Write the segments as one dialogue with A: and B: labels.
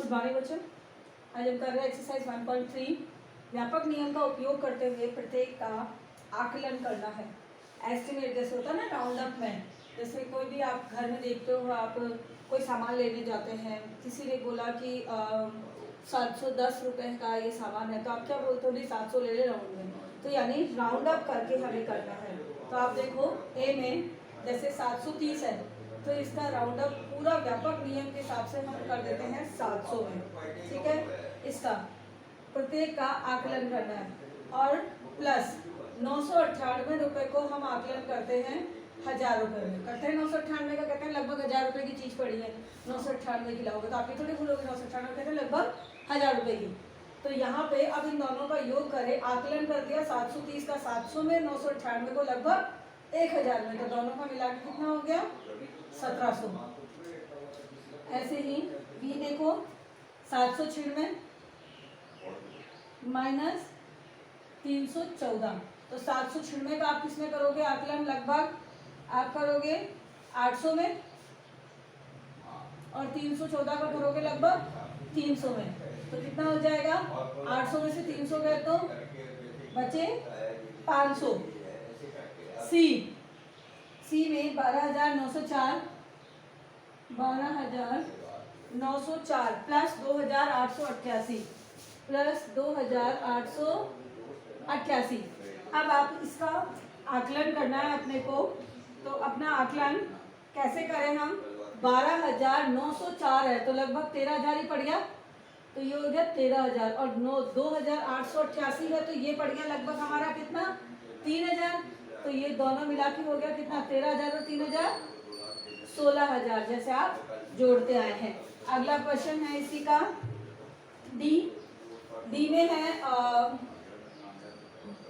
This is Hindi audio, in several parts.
A: गुड मॉर्निंग बच्चों। आज हम कर रहे हैं एक्सरसाइज 1.3। व्यापक नियम का उपयोग करते हुए प्रत्येक का आकलन करना है। एस्टिमेट जैसे होता है ना राउंड अप में, जैसे कोई भी आप घर में देखते हो, आप कोई सामान लेने जाते हैं, किसी ने बोला कि 710 रुपये का ये सामान है, तो आप क्या बोलते हो, नहीं 700 ले ले राउंड में। तो यानी राउंड अप करके हमें करना है। तो आप देखो ए में जैसे 730 है, तो इसका राउंड अप पूरा व्यापक नियम के हिसाब से हम कर देते हैं 700 में। ठीक है, इसका प्रत्येक का आकलन करना है। और प्लस 998 रुपये को हम आकलन करते हैं 1000 रुपये में। करते हैं 998 का, कहते हैं लगभग 1000 रुपये की चीज़ पड़ी है, 998 की लाओगे तो आप ये थोड़ी भूलोगे 998 कहते हैं लगभग 1000 रुपये की। तो यहाँ पे अब इन दोनों का योग करें, आकलन कर दिया 730 का 700 में, 998 को लगभग 1000 में, तो दोनों का मिला के कितना हो गया 1700। ऐसे ही बी देखो 796 माइनस 314, तो 796 का आप किसमें करोगे आकलन, लगभग आप करोगे 800 में, और 314 का करोगे लगभग 300 में। तो कितना हो जाएगा, 800 में से 300 गए तो बचे 500। सी में 12,904 प्लस 2,888 प्लस 2,888। अब आप इसका आकलन करना है अपने को। तो अपना आकलन कैसे करें हम, 12,904 है तो लगभग 13,000 ही पड़ गया, तो ये हो गया 13,000, और 2,888 है तो ये पड़ गया लगभग हमारा कितना 3,000। तो ये दोनों मिला के हो गया कितना 13,000 और 3,000 16,000, जैसे आप जोड़ते आए हैं। अगला क्वेश्चन है इसी का डी में है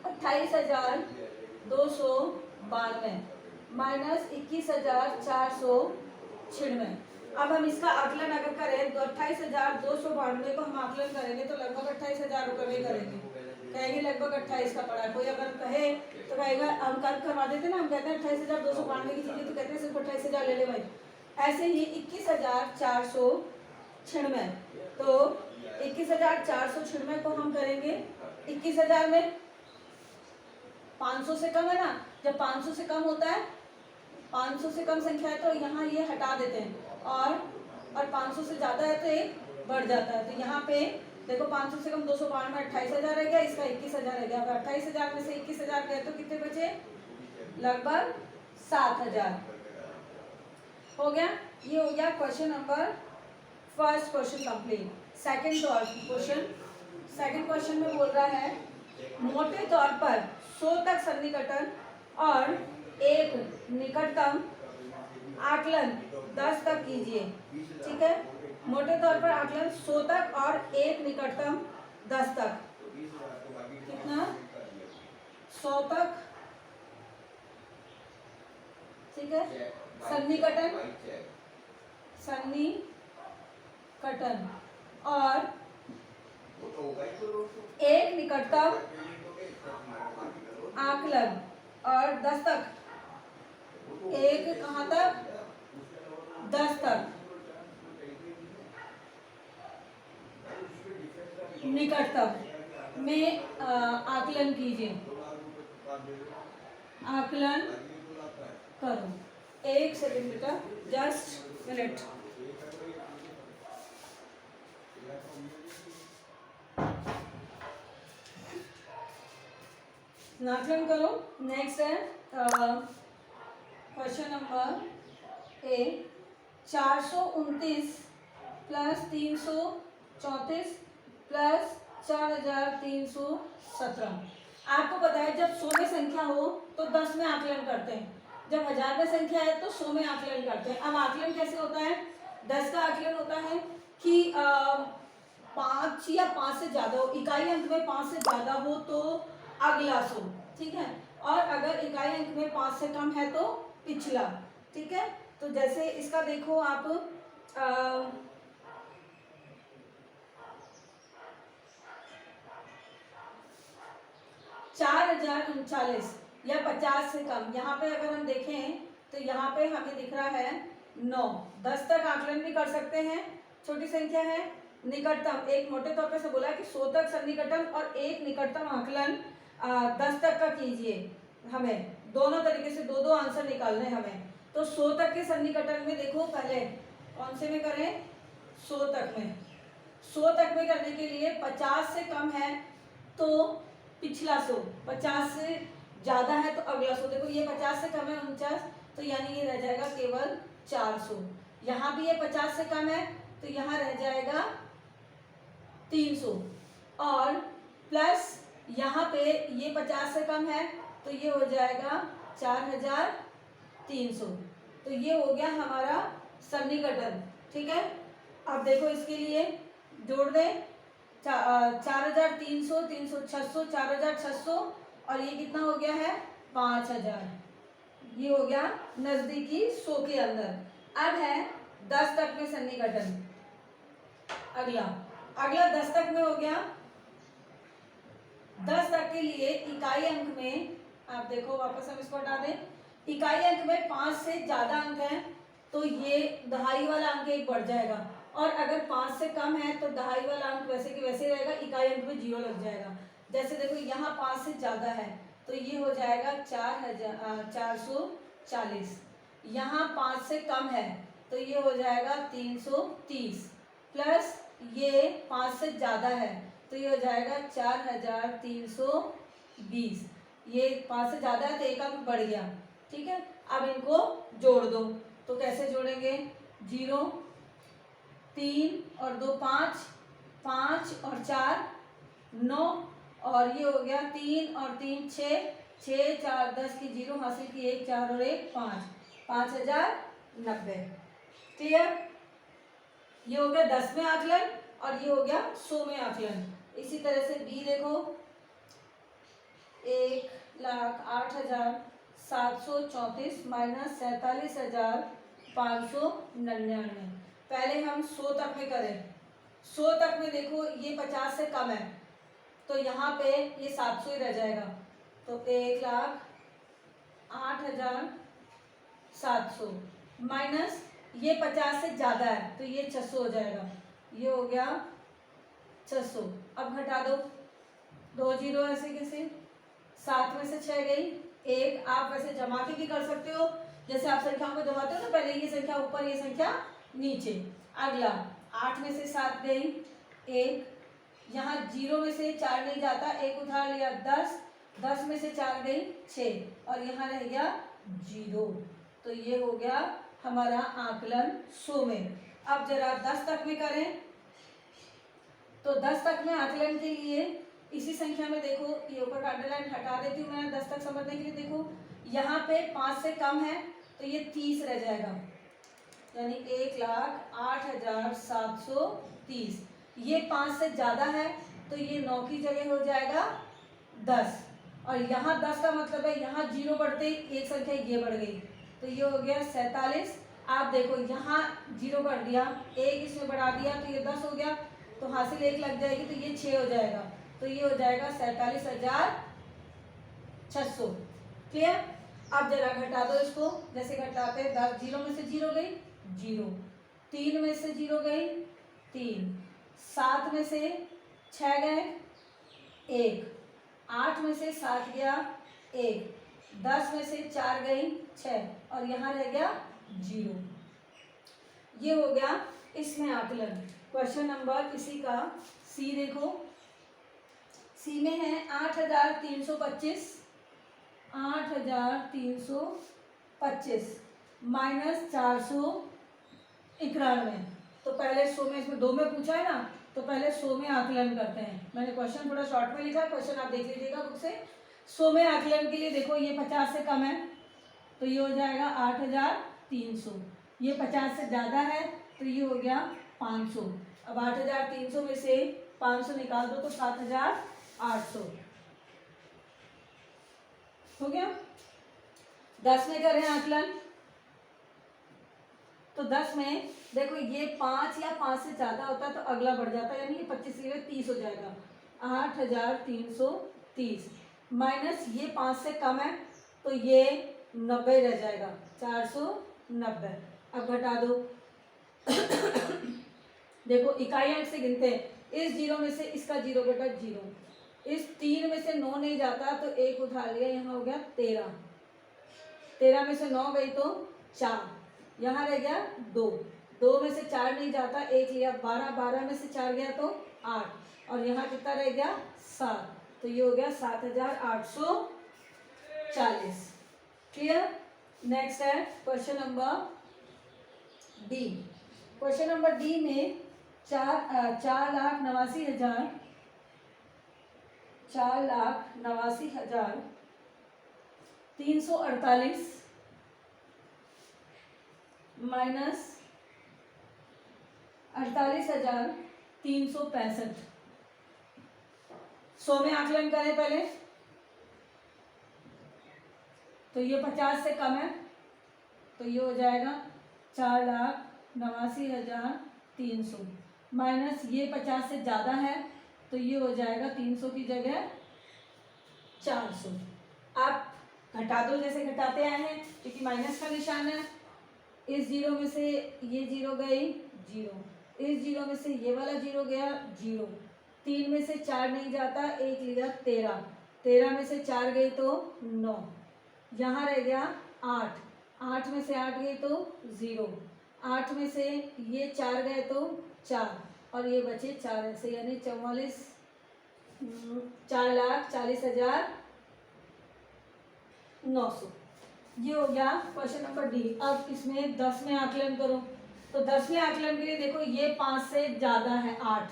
A: 28,292 माइनस 21,496। अब हम इसका आकलन अगर करें तो 28,292 को हम आकलन करेंगे तो लगभग 28,000 रुपये में करेंगे। कहेंगे लगभग 28 का पड़ा है, कोई अगर कहे तो कहेगा हम कर करवा देते ना, हम कहते हैं 28,292 की चीज़ें तो कहते हैं सिर्फ 28,000 ले ले भाई। ऐसे ही 21,496, तो 21,496 को हम करेंगे 21,000 में, 500 से कम है ना, जब 500 से कम होता है, 500 से कम संख्या है तो यहाँ ये हटा देते हैं, और 500 से ज़्यादा है तो ये बढ़ जाता है। तो यहाँ पे देखो 500 से कम 292 में 28,000 रह गया, इसका 21,000 रह गया। 28,000 में से 21,000 गए तो कितने बचे, लगभग 7,000 हो गया। ये हो गया question number first question complete. Second question में बोल रहा है मोटे तौर पर 100 तक सन्निकटन और एक निकटतम आकलन 10 तक कीजिए। ठीक है, मोटे तौर पर आकलन 100 तक और एक निकटतम 10 तक। कितना 100 तक, ठीक है, सन्निकटन और एक निकटतम आकलन और 10 तक। एक कहाँ तक, 10 तक निकटतम में आकलन कीजिए, आकलन करो। एक सेकंड बेटा, जस्ट मिनट। आकलन करो। नेक्स्ट है question number A 429 plus 334 plus 4,317। आपको पता है जब 100 में संख्या हो तो 10 में आकलन करते हैं, जब 1000 में संख्या है तो 100 में आकलन करते हैं। अब आकलन कैसे होता है, 10 का आकलन होता है कि 5 या 5 से ज़्यादा हो, इकाई अंक में 5 से ज़्यादा हो तो अगला 100, ठीक है, और अगर इकाई अंक में 5 से कम है तो पिछला। ठीक है, तो जैसे इसका देखो आप 4,039 या 50 से कम, यहाँ पे अगर हम देखें तो यहाँ पे हमें दिख रहा है 9। 10 तक आकलन भी कर सकते हैं, छोटी संख्या है, निकटतम, एक मोटे तौर पे से बोला कि 100 तक सन्निकटन और एक निकटतम आकलन 10 तक का कीजिए। हमें दोनों तरीके से दो दो आंसर निकालने हमें। तो 100 तक के सन्निकटन में देखो पहले कौन से में करें, 100 तक में। 100 तक में करने के लिए 50 से कम है तो पिछला 100, 50 से ज्यादा है तो अगला 100। देखो ये 50 से कम है 49, तो यानी ये रह जाएगा केवल 400। यहाँ भी ये 50 से कम है तो यहाँ रह जाएगा 300, और प्लस यहाँ पे ये 50 से कम है तो ये हो जाएगा 4300। तो ये हो गया हमारा सन्निकटन। ठीक है, अब देखो इसके लिए जोड़ दें 4300, 300, 600, 4600, और ये कितना हो गया है 5000। ये हो गया नजदीकी 100 के अंदर। अब है 10 तक में सन्निकटन। अगला 10 तक में हो गया। 10 तक के लिए इकाई अंक में आप देखो, वापस हम इसको हटा दें। इकाई अंक में 5 से ज्यादा अंक है तो ये दहाई वाला अंक एक बढ़ जाएगा, और अगर 5 से कम है तो दहाई वाला अंक वैसे कि वैसे रहेगा, इकाई अंक में 0 लग जाएगा। जैसे देखो यहाँ 5 से ज्यादा है तो ये हो जाएगा 440। यहाँ 5 से कम है तो ये हो जाएगा 330, प्लस ये 5 से ज्यादा है तो ये हो जाएगा 4320। ये 5 से ज्यादा है तो एक अंक बढ़ गया। ठीक है, अब इनको जोड़ दो। तो कैसे जोड़ेंगे, 0, 3 और 2 5, 5 और 4 9, और ये हो गया 3 और 3 6, 6 4 10 की 0 हासिल की, 1 4 और 1 5, 5090। क्लियर। ये हो गया 10 में आकलन और ये हो गया 100 में आकलन। इसी तरह से बी देखो, 1,08,734 माइनस 47,599। पहले हम 100 तक में करें। 100 तक में देखो ये 50 से कम है तो यहाँ पे ये 700 ही रह जाएगा। तो 1,08,700 माइनस ये 50 से ज्यादा है तो ये 600 हो जाएगा। ये हो गया 600। अब घटा दो, 2 0 ऐसे कैसे, 7 में से 6 गई, 1। आप वैसे जमा के भी कर सकते हो, जैसे आप संख्याओं को जमाते हो ना, पहले ये संख्या ऊपर ये संख्या नीचे। अगला 8 में से 7 गई, 1। यहाँ 0 में से 4 नहीं जाता, 1 उधार लिया, 10। 10 में से 4 गई, 6, और यहाँ रह गया 0। तो ये हो गया हमारा आकलन 100 में। अब जरा 10 तक में करें। तो 10 तक में आकलन के लिए इसी संख्या में देखो, ये ऊपर का अंडरलाइन हटा देती हूँ मैं 10 तक समझने के लिए। देखो यहाँ पे 5 से कम है तो ये 30 रह जाएगा, यानी 1,08,730। ये 5 से ज्यादा है तो ये 9 की जगह हो जाएगा 10, और यहाँ 10 का मतलब है यहाँ 0 बढ़ते ही एक संख्या ये बढ़ गई तो ये हो गया 47। आप देखो यहाँ 0 बढ़ दिया, 1 इसमें बढ़ा दिया तो ये 10 हो गया, तो हासिल 1 लग जाएगी तो ये 6 हो जाएगा। तो ये हो जाएगा 47,600। क्लियर। अब जरा घटा दो इसको, जैसे घटाते 10, 0 में से 0 गई 0, 3 में से 0 गई 3, 7 में से 6 गए 1, 8 में से 7 गया 1, 10 में से 4 गई 6, और यहाँ रह गया 0। ये हो गया इसमें आकलन। क्वेश्चन नंबर इसी का सी देखो, सी में है 8,325 माइनस 491। तो पहले 100 में, इसमें 2 में पूछा है ना, तो पहले 100 में आकलन करते हैं। मैंने क्वेश्चन थोड़ा शॉर्ट में लिखा है, क्वेश्चन आप देख लीजिएगा बुक से। 100 में आकलन के लिए देखो ये 50 से कम है तो ये हो जाएगा 8,300। ये 50 से ज़्यादा है तो ये हो गया 500। अब 8,300 में से 500 निकाल दो तो 7,800 हो गया। 10 में करें आकलन। तो 10 में देखो ये 5 या 5 से ज़्यादा होता है तो अगला बढ़ जाता है, यानी ये 25 से 30 हो जाएगा। 8,330 माइनस ये 5 से कम है तो ये 90 रह जाएगा, 490। अब घटा दो देखो इकाई अंक से गिनते हैं। इस जीरो में से इसका जीरो बेटा जीरो, इस 3 में से 9 नहीं जाता तो 1 उठा लिया, यहाँ हो गया 13, 13 में से 9 गई तो 4, यहाँ रह गया 2, 2 में से 4 नहीं जाता 1 लिया 12, 12 में से 4 गया तो 8, और यहाँ कितना रह गया 7, तो ये हो गया 7840। क्लियर। नेक्स्ट है question number D. Question number D में 4,89,348 माइनस 48,365, 100 में आकलन करें पहले तो ये 50 से कम है, तो ये हो जाएगा 4,89,300 माइनस ये 50 से ज़्यादा है, तो ये हो जाएगा 300 की जगह 400। आप घटा दो जैसे घटाते आए हैं, क्योंकि माइनस का निशान है। इस जीरो में से ये जीरो गई जीरो, इस जीरो में से ये वाला जीरो गया जीरो, 3 में से 4 नहीं जाता 1 लिया 13, 13 में से 4 गई तो 9, यहाँ रह गया 8, 8 में से 8 गई तो 0, 8 में से ये 4 गए तो 4, और ये बचे 4 ऐसे, यानी 4,40,900। ये हो गया क्वेश्चन नंबर डी। अब इसमें 10 में आकलन करो, तो 10 में आकलन के लिए देखो ये 5 से ज़्यादा है 8,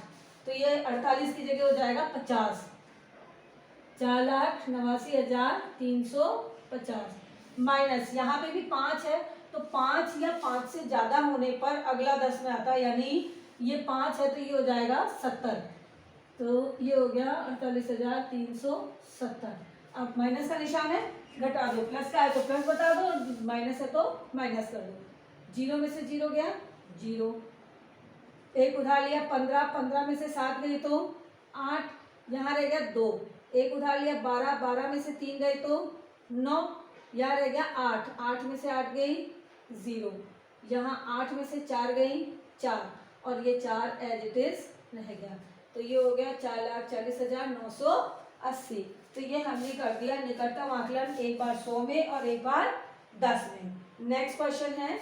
A: तो ये 48 की जगह हो जाएगा 50, 4,89,350 माइनस यहाँ पे भी 5 है, तो 5 या 5 से ज़्यादा होने पर अगला 10 में आता है, यानी ये 5 है तो ये हो जाएगा 70, तो ये हो गया 48,370। अब माइनस का निशान है, घटा दो, प्लस का है तो प्लस बता दो, माइनस है तो माइनस कर दो, जीरो में से जीरो गया जीरो, 1 उधार लिया 15, 15 में से 7 गई तो 8, यहाँ रह गया 2, 1 उधार लिया 12, 12 में से 3 गए तो 9, यहाँ रह गया 8, 8 में से 8 गई 0, यहाँ 8 में से 4 गई 4, और ये 4 एज इट इज रह गया, तो ये हो गया 4,40,980। तो ये हमने कर दिया निकटतम आकलन, एक बार 100 में और एक बार 10 में। नेक्स्ट क्वेश्चन है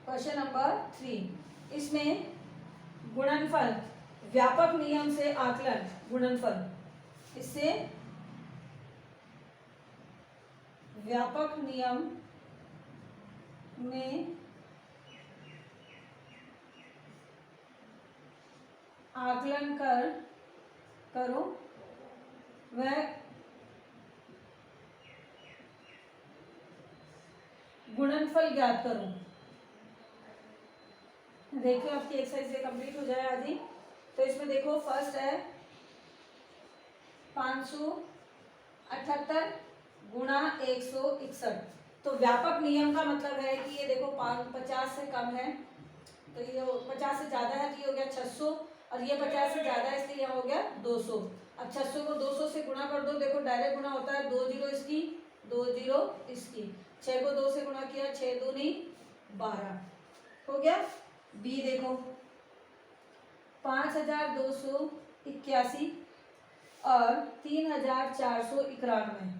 A: क्वेश्चन नंबर 3। इसमें गुणनफल व्यापक नियम से आकलन, गुणनफल इससे व्यापक नियम में आकलन करो वह गुणनफल ज्ञात करो। देखो आपकी एक्सरसाइज ये कंप्लीट हो जाए आज ही। तो इसमें देखो फर्स्ट है 578 गुणा 161। तो व्यापक नियम का मतलब है कि ये देखो 50 से कम है, तो ये 50 से ज़्यादा है तो ये हो गया 600, और ये 50 से ज़्यादा है इसलिए यहाँ हो गया 200। अब 600 को 200 से गुणा कर दो, देखो डायरेक्ट गुणा होता है, 2 जीरो इसकी 2 जीरो इसकी, 6 को 2 से गुणा किया 6 दूनी 12 हो गया। बी देखो 5281 और 3491,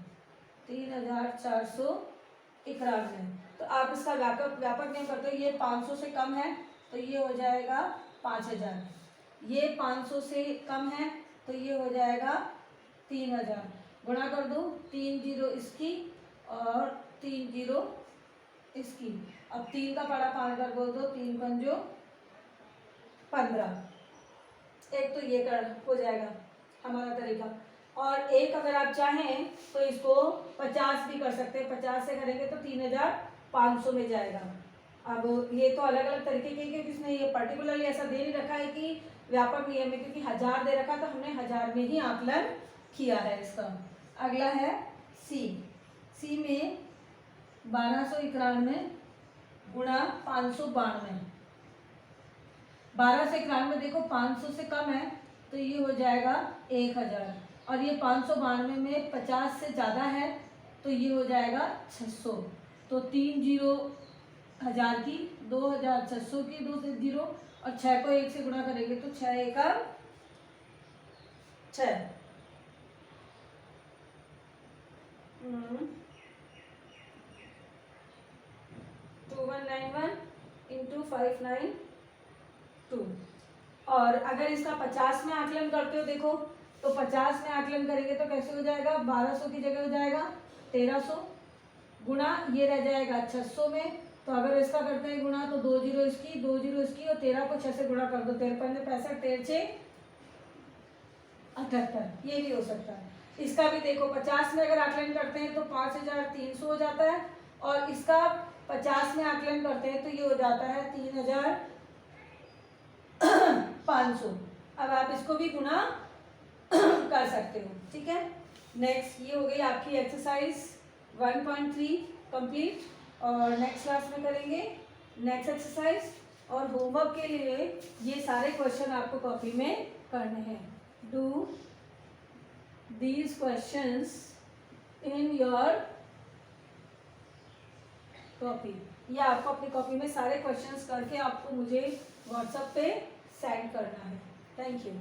A: 3491। तो आप इसका व्यापक नियम करते हो, ये 500 से कम है तो ये हो जाएगा 5000, ये 500 से कम है तो ये हो जाएगा 3000, गुणा कर दो 3 जीरो इसकी और 3 जीरो इसकी। अब 3 का पड़ा 5 बार बोल दो, 3 पंजो 15। एक तो ये कर हो जाएगा हमारा तरीका, और एक अगर आप चाहें तो इसको 50 भी कर सकते हैं, 50 से करेंगे तो 3500 में जाएगा। अब ये तो अलग अलग तरीके के, क्योंकि इसने ये पर्टिकुलरली ऐसा दे नहीं रखा है कि व्यापक नियम में, क्योंकि 1000 दे रखा तो हमने 1000 में ही आकलन किया है इसका। अगला है सी में 1291 गुणा 592। 12 से 91 देखो 500 से कम है तो ये हो जाएगा 1000, और ये 592 में 50 से ज़्यादा है तो ये हो जाएगा 600। तो 3 जीरो 1000 की, 2600 की, 2 से 0, और 6 को 1 से गुणा करेंगे तो 6 एका 6। 2191 इंटू 592। और अगर इसका 50 में आकलन करते हो देखो, तो 50 में आकलन करेंगे तो कैसे हो जाएगा, 1200 की जगह हो जाएगा 1300, गुणा ये रह जाएगा 600 में, तो अगर इसका करते हैं गुणा तो 2 जीरो इसकी, 2 जीरो इसकी, और 13 को 6 से गुणा कर दो, 13 65, 13 78, ये भी हो सकता है। इसका भी देखो 50 में अगर आकलन करते हैं तो 5300 हो जाता है, और इसका 50 में आकलन करते हैं तो ये हो जाता है 3500। अब आप इसको भी गुणा कर सकते हो, ठीक है। नेक्स्ट ये हो गई आपकी एक्सरसाइज 1.3 कंप्लीट, और नेक्स्ट क्लास में करेंगे नेक्स्ट एक्सरसाइज। और होमवर्क के लिए ये सारे क्वेश्चन आपको कॉपी में करने हैं। Do these questions in your copy, ये आपको अपनी कॉपी में सारे क्वेश्चंस करके आपको मुझे व्हाट्सएप पे सेंड करना है। Thank you.